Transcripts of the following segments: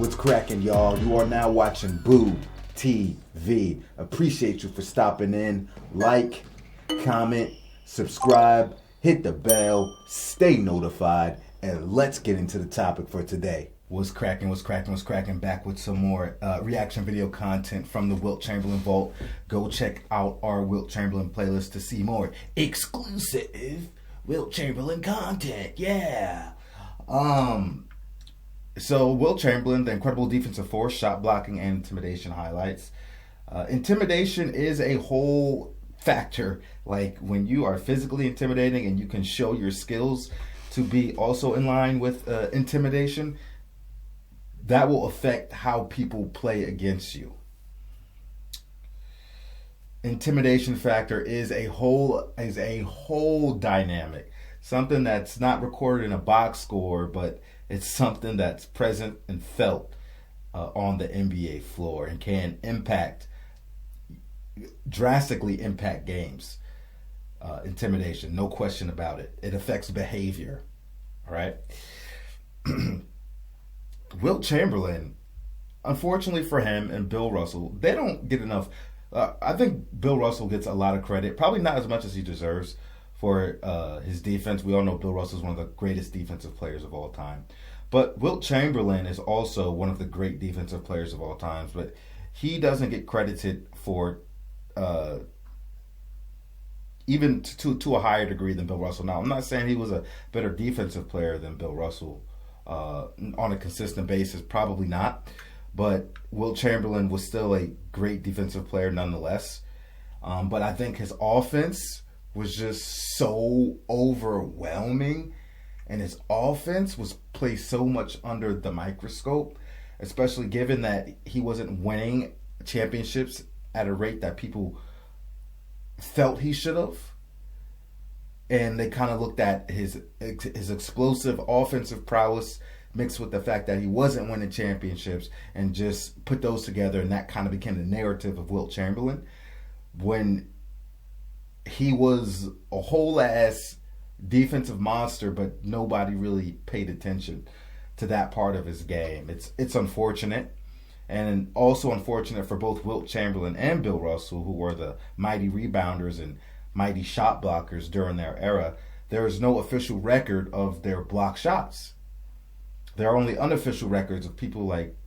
What's cracking, y'all? You are now watching Boo TV. Appreciate you for stopping in. Like, comment, subscribe, hit the bell, stay notified, and let's get into the topic for today. What's cracking? Back with some more reaction video content from the Wilt Chamberlain Vault. Go check out our Wilt Chamberlain playlist to see more exclusive Wilt Chamberlain content. Yeah. So Wilt Chamberlain, the incredible defensive force, shot blocking, and intimidation highlights. Intimidation is a whole factor. Like when you are physically intimidating and you can show your skills to be also in line with intimidation, that will affect how people play against you. Intimidation factor is a whole dynamic. Something that's not recorded in a box score, but it's something that's present and felt on the NBA floor and can drastically impact games. Intimidation, no question about it. It affects behavior, all right? Wilt Chamberlain, unfortunately for him and Bill Russell, they don't get enough. I think Bill Russell gets a lot of credit, probably not as much as he deserves for his defense. We all know Bill Russell is one of the greatest defensive players of all time. But Wilt Chamberlain is also one of the great defensive players of all time. But he doesn't get credited for even to a higher degree than Bill Russell. Now, I'm not saying he was a better defensive player than Bill Russell on a consistent basis. Probably not. But Wilt Chamberlain was still a great defensive player nonetheless. But I think his offense was just so overwhelming. And his offense was placed so much under the microscope, especially given that he wasn't winning championships at a rate that people felt he should have. And they kind of looked at his explosive offensive prowess mixed with the fact that he wasn't winning championships and just put those together, and that kind of became the narrative of Wilt Chamberlain when he was a whole ass defensive monster, but nobody really paid attention to that part of his game. It's unfortunate, and also unfortunate for both Wilt Chamberlain and Bill Russell, who were the mighty rebounders and mighty shot blockers during their era. There is no official record of their block shots. There are only unofficial records of people like,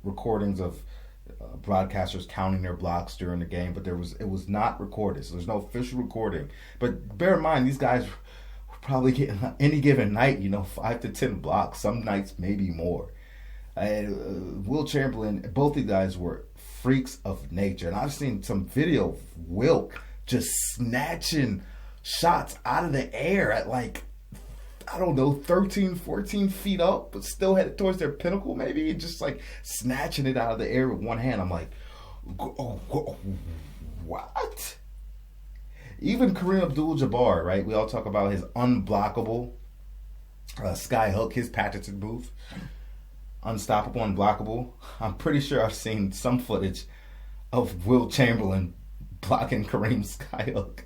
recordings of broadcasters counting their blocks during the game, but it was not recorded, so there's no official recording. But bear in mind, these guys were probably getting any given night, 5 to 10 blocks, some nights maybe more. Wilt Chamberlain, both these guys were freaks of nature, and I've seen some video of Wilt just snatching shots out of the air at 13, 14 feet up, but still headed towards their pinnacle, maybe, and just snatching it out of the air with one hand. I'm like, oh, what? Even Kareem Abdul-Jabbar, right? We all talk about his unblockable sky hook, his patented move. Unstoppable, unblockable. I'm pretty sure I've seen some footage of Wilt Chamberlain blocking Kareem's sky hook.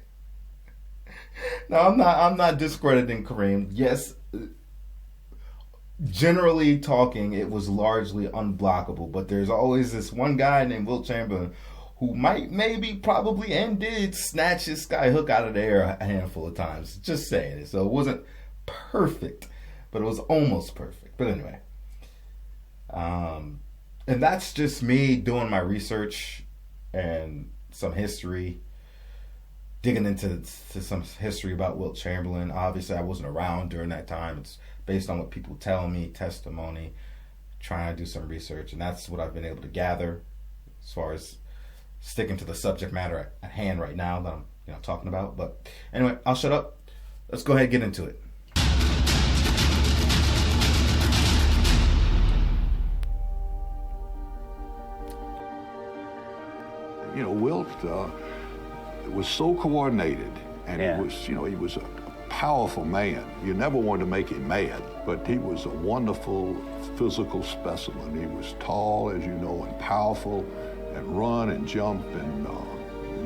Now, I'm not discrediting Kareem. Yes, generally talking, it was largely unblockable, but there's always this one guy named Wilt Chamberlain who probably did snatch his sky hook out of the air a handful of times. Just saying it. So it wasn't perfect, but it was almost perfect. But anyway, and that's just me doing my research and some history, digging into some history about Wilt Chamberlain. Obviously, I wasn't around during that time. It's based on what people tell me, testimony, trying to do some research, and that's what I've been able to gather as far as sticking to the subject matter at hand right now that I'm talking about. But anyway, I'll shut up. Let's go ahead and get into it. Wilt was so coordinated, and he was a powerful man. You never wanted to make him mad, but he was a wonderful physical specimen. He was tall, as you know, and powerful, and run and jump, and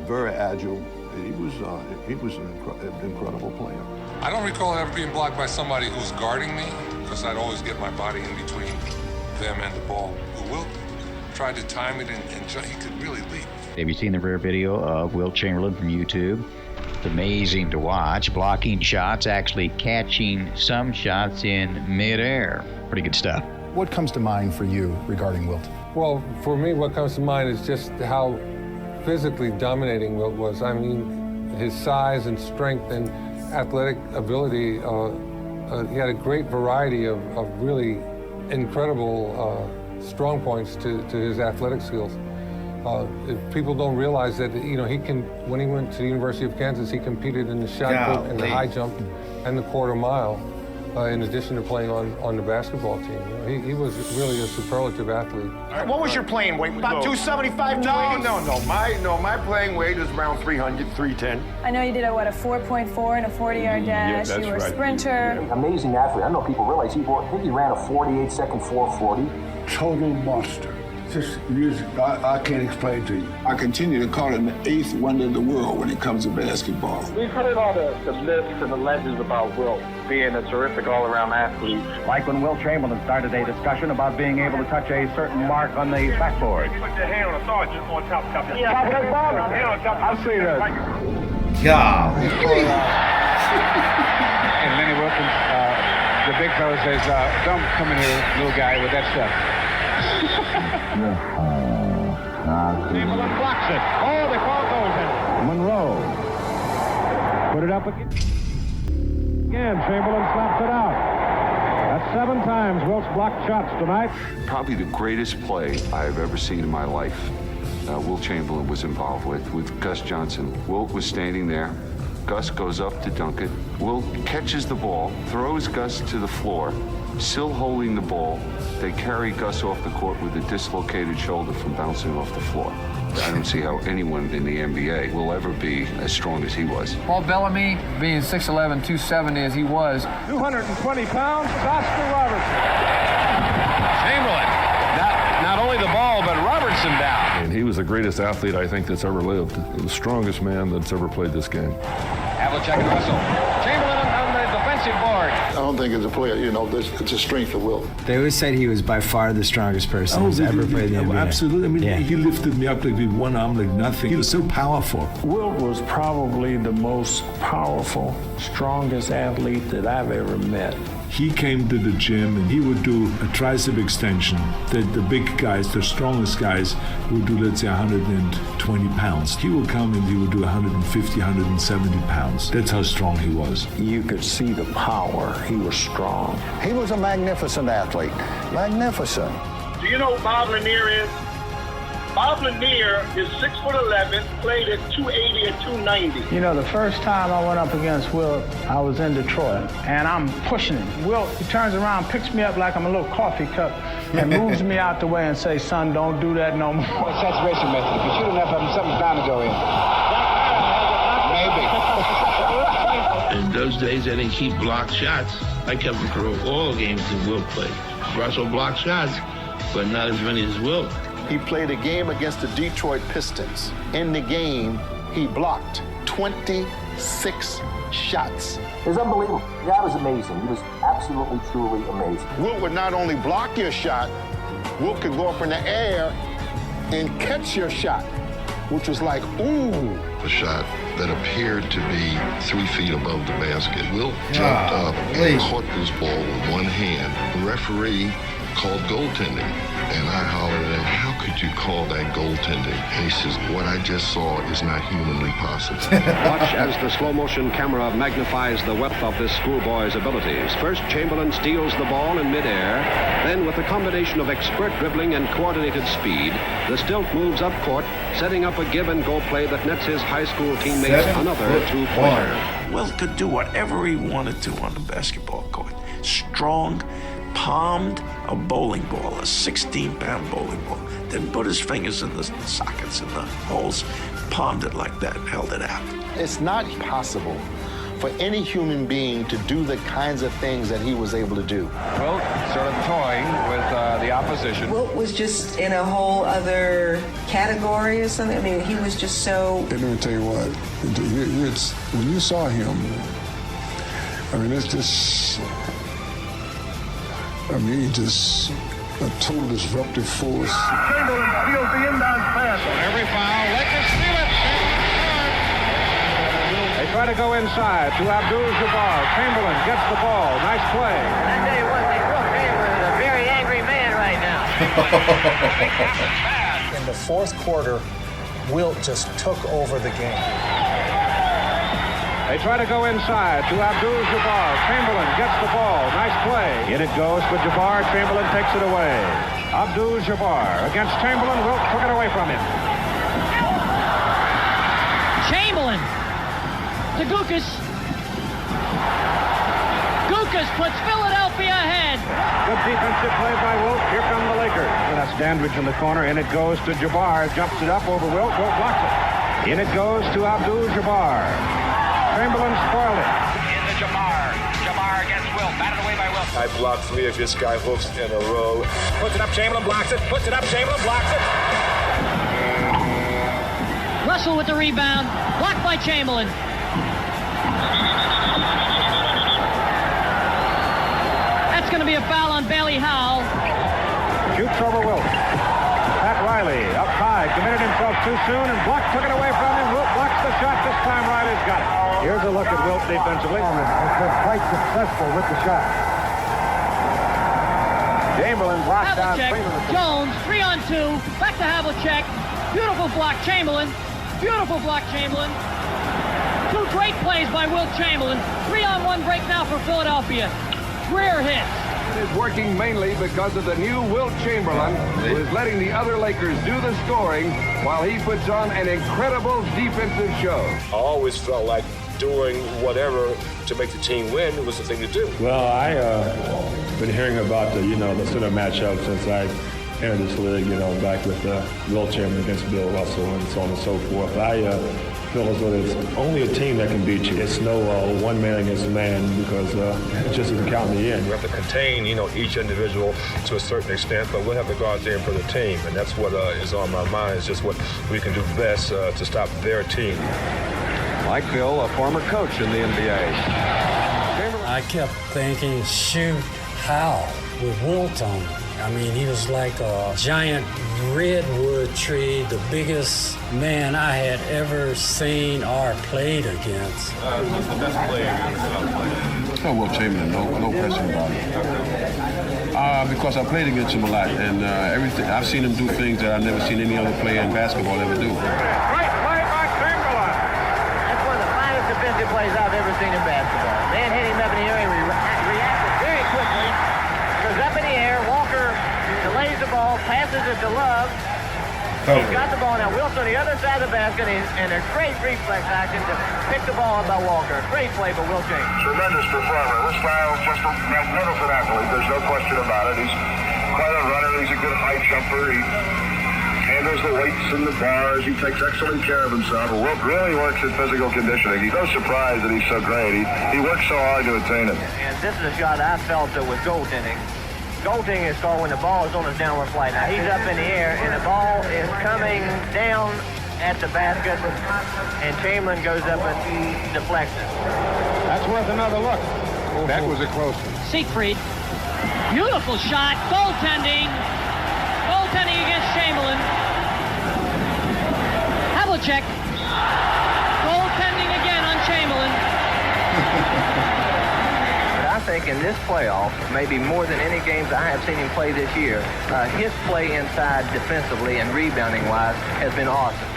very agile. He was an incredible player. I don't recall ever being blocked by somebody who's guarding me, because I'd always get my body in between them and the ball. Wilt tried to time it, and he could really leap. Have you seen the rare video of Wilt Chamberlain from YouTube? It's amazing to watch. Blocking shots, actually catching some shots in midair. Pretty good stuff. What comes to mind for you regarding Wilt? Well, for me, what comes to mind is just how physically dominating Wilt was. I mean, his size and strength and athletic ability. He had a great variety of really incredible strong points to his athletic skills. People don't realize that, you know, when he went to the University of Kansas, he competed in the shot put and the high jump and the quarter mile, in addition to playing on the basketball team. You know, he was really a superlative athlete. What was your playing weight? About 275, My playing weight is around 300, 310. I know you did a 4.4 and a 40-yard dash. You were a sprinter. Amazing athlete. I don't know if people realize I think he ran a 48-second 440. Total monster. Just music, I can't explain to you. I continue to call him the eighth wonder of the world when it comes to basketball. We've heard all the myths and the legends about Wilt being a terrific all-around athlete. Like when Wilt Chamberlain started a discussion about being able to touch a certain mark on the backboard. Put your hand on the sergeant on top of Yeah, I've seen that. God. And Lenny Wilkins, the big fella says, don't come in here, little guy, with that stuff. Chamberlain blocks it. Oh, the ball goes in. Monroe. Put it up again. Chamberlain slaps it out. That's 7 times Wilt's blocked shots tonight. Probably the greatest play I've ever seen in my life. Wilt Chamberlain was involved with Gus Johnson. Wilt was standing there. Gus goes up to dunk it. Wilt catches the ball, throws Gus to the floor, still holding the ball. They carry Gus off the court with a dislocated shoulder from bouncing off the floor. I don't see how anyone in the NBA will ever be as strong as he was. Paul Bellamy, being 6'11", 270 as he was. 220 pounds, Oscar Robertson. Chamberlain. Not only the ball, but Robertson down. And he was the greatest athlete I think that's ever lived. The strongest man that's ever played this game. Havlicek and Russell. Chamberlain on the defensive board. I don't think as a player, it's a strength of Wilt. They always said he was by far the strongest person who's ever played in the NBA. Absolutely. I mean, he lifted me up like with one arm like nothing. He was so powerful. Wilt was probably the most powerful, strongest athlete that I've ever met. He came to the gym and he would do a tricep extension that the big guys, the strongest guys, would do, let's say, 120 pounds. He would come and he would do 150, 170 pounds. That's how strong he was. You could see the power. He was strong. He was a magnificent athlete. Magnificent. Do you know who Bob Lanier is? Bob Lanier is 6'11", played at 280 and 290. You know, the first time I went up against Wilt, I was in Detroit, and I'm pushing him. Wilt, he turns around, picks me up like I'm a little coffee cup, and moves me out the way and says, son, don't do that no more. Saturation method. If you shoot enough of them, something's bound to go in. In those days, I think he blocked shots. I kept him through all games that Wilt played. Russell blocked shots, but not as many as Wilt. He played a game against the Detroit Pistons. In the game, he blocked 26 shots. It was unbelievable. That was amazing. He was absolutely, truly amazing. Wilt would not only block your shot, Wilt could go up in the air and catch your shot, which was like, ooh. A shot that appeared to be 3 feet above the basket. Wilt jumped up and caught this ball with one hand. The referee called goaltending. And I hollered at him, how could you call that goaltending? And he says, what I just saw is not humanly possible. Watch as the slow-motion camera magnifies the wealth of this schoolboy's abilities. First, Chamberlain steals the ball in midair. Then, with a combination of expert dribbling and coordinated speed, the stilt moves up court, setting up a give-and-go play that nets his high school teammates another 2-pointer. Wilt could do whatever he wanted to on the basketball court. Strong, palmed a bowling ball, a 16-pound bowling ball, then put his fingers in the sockets and the holes, palmed it like that, held it out. It's not possible for any human being to do the kinds of things that he was able to do. Wilt sort of toying with the opposition. Wilt was just in a whole other category or something. I mean, he was just so... And let me tell you what, when you saw him, I mean, it's just... I mean, he just a total disruptive force. Chamberlain steals the inbound pass. On every foul, Lakers steal it. They try to go inside to Abdul-Jabbar. Chamberlain gets the ball. Nice play. I tell you what, Will Chamberlain is a very angry man right now. In the fourth quarter, Wilt just took over the game. They try to go inside to Abdul-Jabbar. Chamberlain gets the ball. Nice play. In it goes for Jabbar. Chamberlain takes it away. Abdul-Jabbar against Chamberlain. Wilt took it away from him. Chamberlain to Gukas. Gukas puts Philadelphia ahead. Good defensive play by Wilt. Here come the Lakers. And that's Dandridge in the corner. In it goes to Jabbar. Jumps it up over Wilt. Wilt blocks it. In it goes to Abdul-Jabbar. Chamberlain spoiled it. Into Jabbar. Jabbar against Wilt. Batted away by Wilt. I blocked 3 of his sky hooks in a row. Puts it up. Chamberlain blocks it. Puts it up. Chamberlain blocks it. Russell with the rebound. Blocked by Chamberlain. That's going to be a foul on Bailey Howell. Shoots over Wilt. Pat Riley up high, committed himself too soon, and Block took it away from him. Wilt blocks the shot. This time Riley's got it. Here's a look at Wilt defensively. Has been quite successful with the shot. Chamberlain blocks down. Jones, 3-on-2. Back to Havlicek. Beautiful block, Chamberlain. Beautiful block, Chamberlain. 2 great plays by Wilt Chamberlain. 3-on-1 break now for Philadelphia. Rear hits. It is working mainly because of the new Wilt Chamberlain, who is letting the other Lakers do the scoring while he puts on an incredible defensive show. I always felt like doing whatever to make the team win was the thing to do. Well, I've been hearing about the center matchup since I entered this league, back with Wilt Chamberlain against Bill Russell and so on and so forth. I feel as though there's only a team that can beat you. It's no one man against man because it just doesn't count in the end. We have to contain, each individual to a certain extent, but we'll have to go out there and for the team, and that's what is on my mind. Is just what we can do best to stop their team. Mike Phil, a former coach in the NBA. I kept thinking, shoot, how with Wilt on him? I mean, he was like a giant redwood tree, the biggest man I had ever seen or played against. Who's the best player you ever played? Oh, Wilt Chamberlain, no question about it. Because I played against him a lot, and everything I've seen him do things that I've never seen any other player in basketball ever do. Great play by Chamberlain. That's one of the finest defensive plays I've ever seen in basketball. Man hit him up in the air. He reacted very quickly. Goes up in the air. Walker delays the ball, passes it to Love. He's got the ball now. Wilt's on the other side of the basket, and a great reflex action to pick the ball up by Walker. Great play by Wilt Chamberlain. Tremendous performer. This style's just a magnificent athlete. There's no question about it. He's quite a runner. He's a good height jumper. He handles the weights and the bars. He takes excellent care of himself. Wilt really works at physical conditioning. He's no surprise that he's so great. He works so hard to attain it. And this is a shot I felt that was goaltending. Goaltending is called when the ball is on its downward flight. Now he's up in the air, and the ball is coming down at the basket, and Chamberlain goes up and deflects it. That's worth another look. That was a close one. Siegfried. Beautiful shot. Goaltending. Goaltending against Chamberlain. Havlicek. Goaltending again on Chamberlain. I think in this playoff, maybe more than any games I have seen him play this year, his play inside defensively and rebounding-wise has been awesome.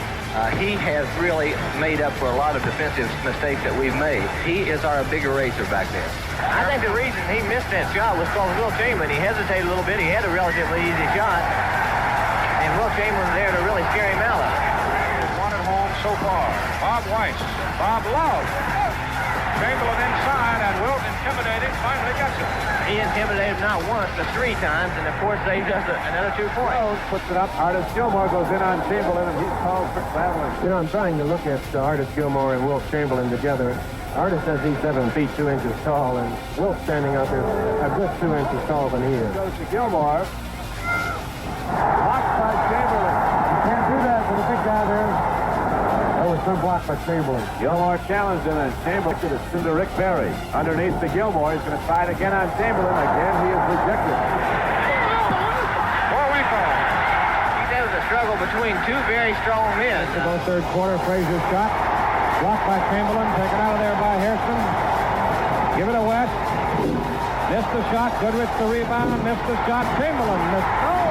He has really made up for a lot of defensive mistakes that we've made. He is our big eraser back there. I think the reason he missed that shot was because Wilt Chamberlain, he hesitated a little bit. He had a relatively easy shot, and Wilt Chamberlain there to really scare him out of it. One at home so far. Bob Weiss. Bob Love. Chamberlain inside, and Wilt intimidating, finally gets it. He intimidated not once, but 3 times, and of course saved us another 2 points. Rose puts it up. Artis Gilmore goes in on Chamberlain, and he's called for traveling. I'm trying to look at Artis Gilmore and Wilt Chamberlain together. Artis says he's 7 feet 2 inches tall, and Wilt standing up is a good 2 inches taller than he is. Goes to Gilmore. Blocked by Chamberlain. You can't do that with a big guy there. That was good block by Chamberlain. Gilmore challenged him, and Chamberlain to Rick Barry. Underneath to Gilmore. He's going to try it again on Chamberlain. Again, he is rejected. between two very strong men. To go third quarter, Frazier's shot. Blocked by Chamberlain, taken out of there by Hairston. Give it to West. Missed the shot. Goodrich the rebound. Missed the shot. Chamberlain missed. Oh,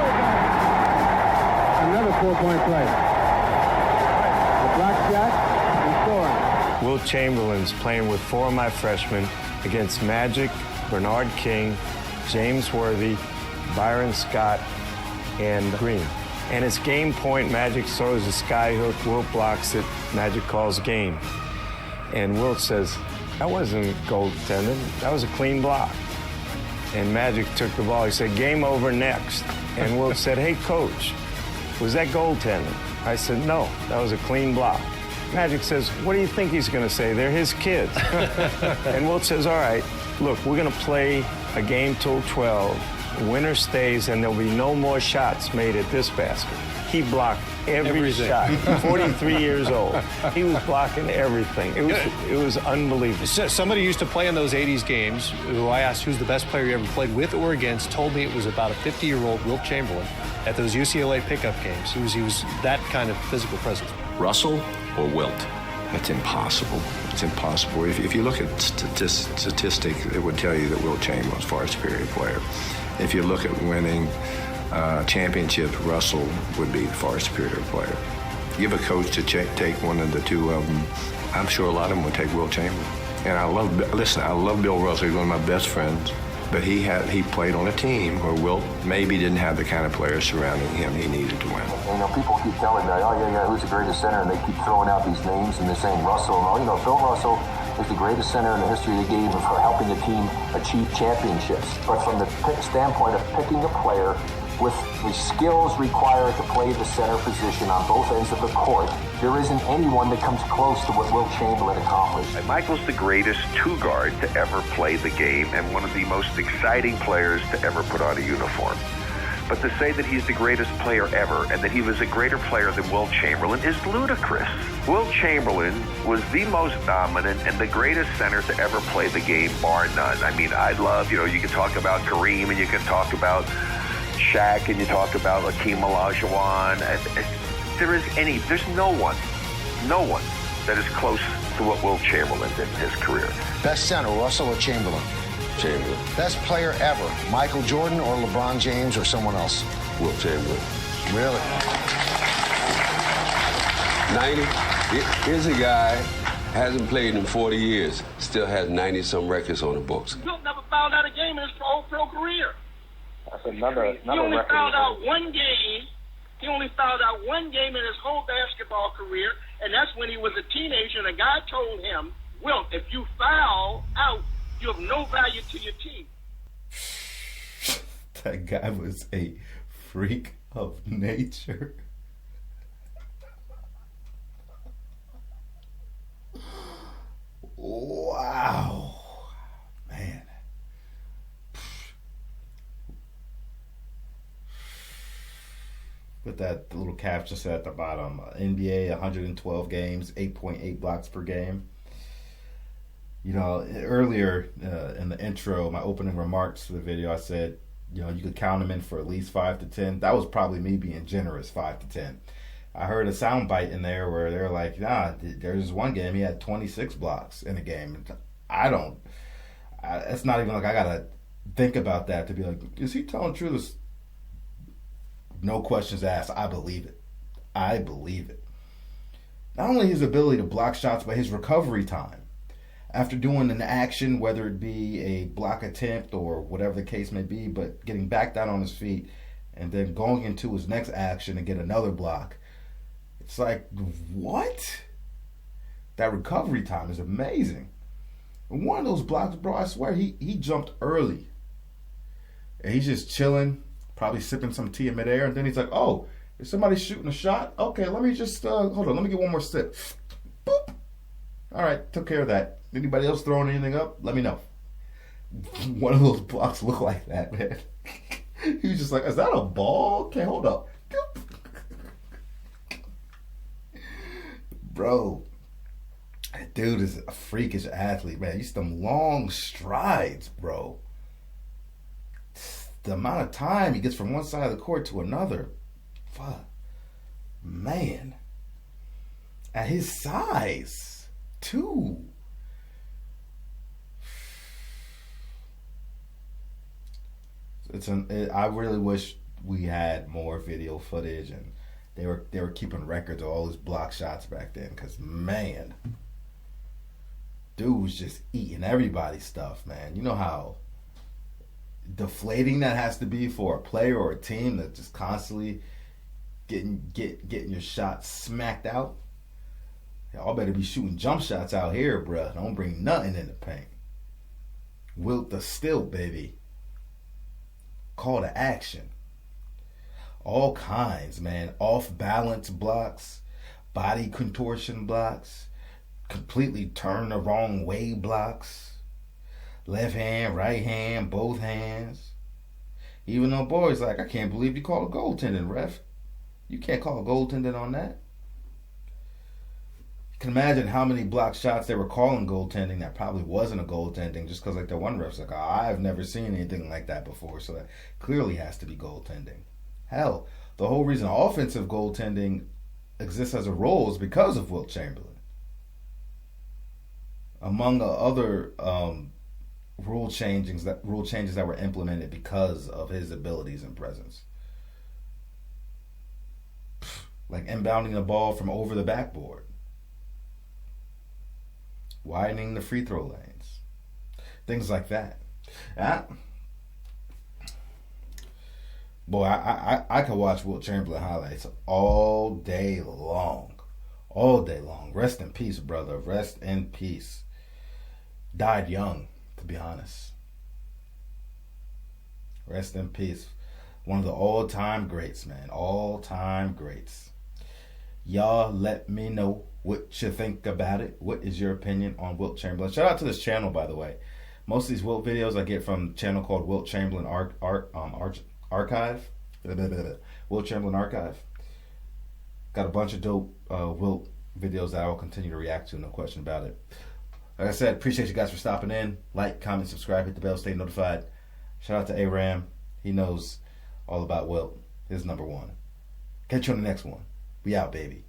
another 4-point play. The block shot and scoring. Wilt Chamberlain's playing with 4 of my freshmen against Magic, Bernard King, James Worthy, Byron Scott, and Green. And it's game point. Magic throws a sky hook. Wilt blocks it. Magic calls game. And Wilt says, that wasn't goaltending. That was a clean block. And Magic took the ball. He said, game over next. And Wilt said, hey, coach, was that goaltending? I said, no, that was a clean block. Magic says, what do you think he's going to say? They're his kids. And Wilt says, all right, look, we're going to play a game till 12. Winner stays, and there'll be no more shots made at this basket. He blocked everything. Shot. 43 years old. He was blocking everything. It was unbelievable. Somebody used to play in those 80s games who I asked who's the best player you ever played with or against told me it was about a 50-year-old Wilt Chamberlain at those UCLA pickup games. He was that kind of physical presence. Russell or Wilt? That's impossible. It's impossible. If you look at statistics, it would tell you that Wilt Chamberlain was far superior player. If you look at winning championships, Russell would be the far superior player. Give a coach to take one of the two of them, I'm sure a lot of them would take Wilt Chamberlain. And I love Bill Russell. He's one of my best friends. But he played on a team where Wilt maybe didn't have the kind of players surrounding him he needed to win. You know, people keep telling me, oh yeah, who's the greatest center? And they keep throwing out these names and they're saying Russell. And all, you know, Bill Russell is the greatest center in the history of the game for helping a team achieve championships. But from the standpoint of picking a player with the skills required to play the center position on both ends of the court, there isn't anyone that comes close to what Wilt Chamberlain accomplished. Michael's the greatest two-guard to ever play the game and one of the most exciting players to ever put on a uniform. But to say that he's the greatest player ever and that he was a greater player than Wilt Chamberlain is ludicrous. Wilt Chamberlain was the most dominant and the greatest center to ever play the game, bar none. I mean, I love, you can talk about Kareem and you can talk about Shaq and you talk about Hakeem Olajuwon. There's no one that is close to what Wilt Chamberlain did in his career. Best center, Russell or Chamberlain? Chamberlain. Best player ever, Michael Jordan or LeBron James or someone else? Wilt Chamberlain. Really? 90. Here's a guy, hasn't played in 40 years, still has 90-some records on the books. Wilt never fouled out a game in his whole pro career. That's another He only record. fouled out one game. He only fouled out one game in his whole basketball career, and that's when he was a teenager, and a guy told him, Wilt, if you foul out, you have no value to your team. That guy was a freak of nature. Wow. Man. With that little caption said at the bottom, NBA 112 games, 8.8 blocks per game. You know, earlier in the intro, my opening remarks to the video, I said, you could count him in for at least 5 to 10. That was probably me being generous, 5 to 10. I heard a sound bite in there where they're like, nah, there's one game he had 26 blocks in a game. It's not even like I got to think about that to be like, is he telling the truth? No questions asked. I believe it. I believe it. Not only his ability to block shots, but his recovery time. After doing an action, whether it be a block attempt or whatever the case may be, but getting back down on his feet and then going into his next action and get another block. It's like, what? That recovery time is amazing. And one of those blocks, bro, I swear, he jumped early. And he's just chilling, probably sipping some tea in midair, and then he's like, oh, is somebody shooting a shot? Okay, let me just, hold on, let me get one more sip. Boop. All right, took care of that. Anybody else throwing anything up? Let me know. One of those blocks look like that, man. He was just like, is that a ball? Okay, hold up. Bro, that dude is a freakish athlete, man. He's some long strides, bro. The amount of time he gets from one side of the court to another. Fuck. Man, at his size, too. I really wish we had more video footage, and they were keeping records of all his block shots back then. Cause man, dude was just eating everybody's stuff, man. You know how deflating that has to be for a player or a team that just constantly getting your shots smacked out. Y'all better be shooting jump shots out here, bruh. Don't bring nothing in the paint. Wilt the still, baby. Call to action. All kinds, man. Off balance blocks, body contortion blocks, completely turn the wrong way blocks, left hand, right hand, both hands. Even though boys like, I can't believe you call a goaltending, ref. You can't call a goaltending on that. You can imagine how many block shots they were calling goaltending that probably wasn't a goaltending, just because like the one ref's like, oh, I've never seen anything like that before, so that clearly has to be goaltending. Hell, the whole reason offensive goaltending exists as a rule is because of Wilt Chamberlain. Among the other rule changes that were implemented because of his abilities and presence, like inbounding the ball from over the backboard, widening the free throw lanes, things like that. Boy, I could watch Wilt Chamberlain highlights all day long. All day long. Rest in peace, brother. Rest in peace. Died young, to be honest. Rest in peace. One of the all-time greats, man. All-time greats. Y'all let me know what you think about it. What is your opinion on Wilt Chamberlain? Shout out to this channel, by the way. Most of these Wilt videos I get from a channel called Wilt Chamberlain Archive. Wilt Chamberlain Archive. Got a bunch of dope Wilt videos that I will continue to react to, no question about it. Like I said, appreciate you guys for stopping in. Like, comment, subscribe, hit the bell, stay notified. Shout out to Aram. He knows all about Wilt. His number one. Catch you on the next one. We out, baby.